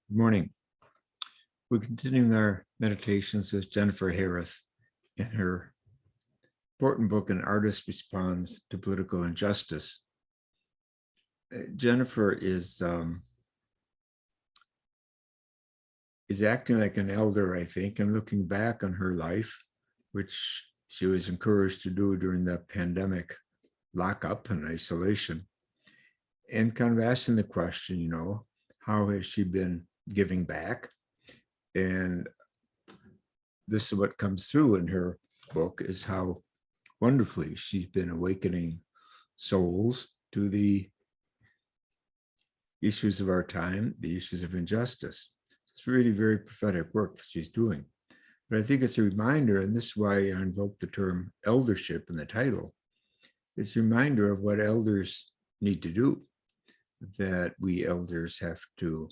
Good morning. We're continuing our meditations with Jennifer Hereth in her important book, An Artist Responds to Political Injustice. Jennifer is acting like an elder, I think, and looking back on her life, which she was encouraged to do during the pandemic lockup and isolation, and kind of asking the question, how has she been giving back? And this is what comes through in her book, is how wonderfully she's been awakening souls to the issues of our time, the issues of injustice. It's really very prophetic work that she's doing. But I think it's a reminder, and this is why I invoke the term eldership in the title. It's a reminder of what elders need to do, that we elders have to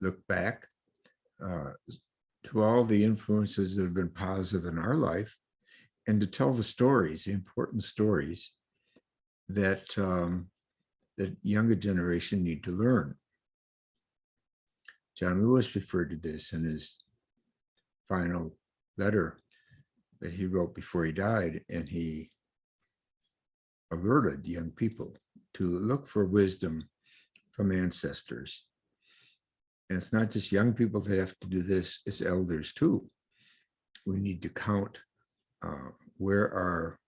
look back to all the influences that have been positive in our life, and to tell the stories, the important stories that that younger generation need to learn. John Lewis referred to this in his final letter that he wrote before he died, and he alerted young people to look for wisdom from ancestors. And it's not just young people that have to do this, it's elders too. We need to count where our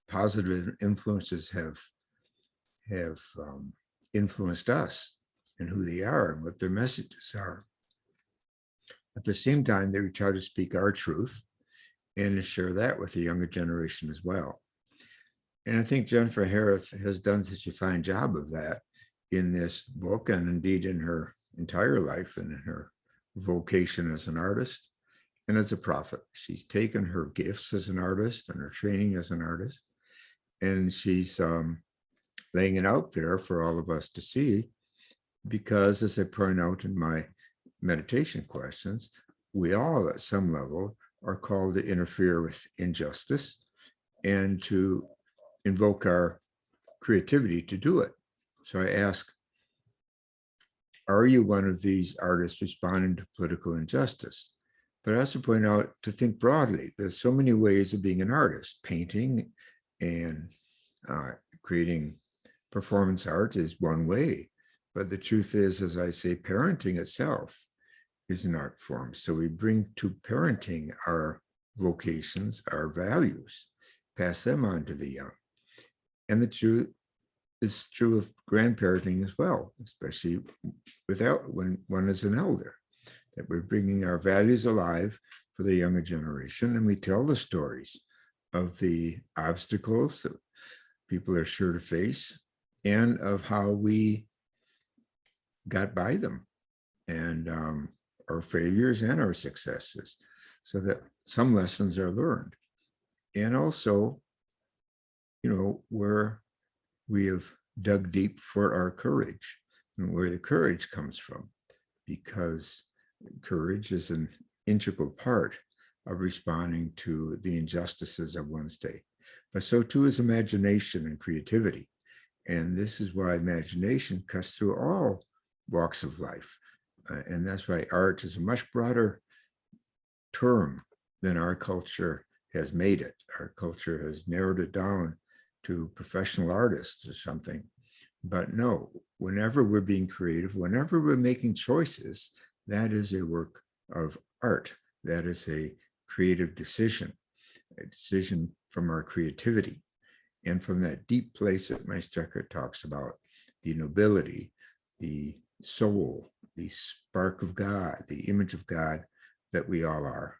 positive influences have influenced us and who they are and what their messages are. At the same time, they try to speak our truth and to share that with the younger generation as well. And I think Jennifer Hereth has done such a fine job of that in this book, and indeed in her entire life and in her vocation as an artist and as a prophet. She's taken her gifts as an artist and her training as an artist, and she's laying it out there for all of us to see, because, as I point out in my meditation questions, we all at some level are called to interfere with injustice and to invoke our creativity to do it. So I ask, are you one of these artists responding to political injustice? But I also point out to think broadly. There's so many ways of being an artist. Painting and creating performance art is one way. But the truth is, as I say, parenting itself is an art form. So we bring to parenting our vocations, our values, pass them on to the young. And the truth is true of grandparenting as well, especially when one is an elder, that we're bringing our values alive for the younger generation, and we tell the stories of the obstacles that people are sure to face and of how we got by them, and our failures and our successes, so that some lessons are learned. And also, where we have dug deep for our courage and where the courage comes from, because courage is an integral part of responding to the injustices of one's day. But so too is imagination and creativity. And this is why imagination cuts through all walks of life. And that's why art is a much broader term than our culture has made it. Our culture has narrowed it down to professional artists or something. But no, whenever we're being creative, whenever we're making choices, that is a work of art. That is a creative decision, a decision from our creativity. And from that deep place that Meister Eckhart talks about, the nobility, the soul, the spark of God, the image of God that we all are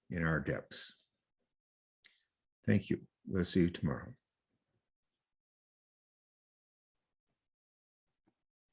in our depths. Thank you. We'll see you tomorrow.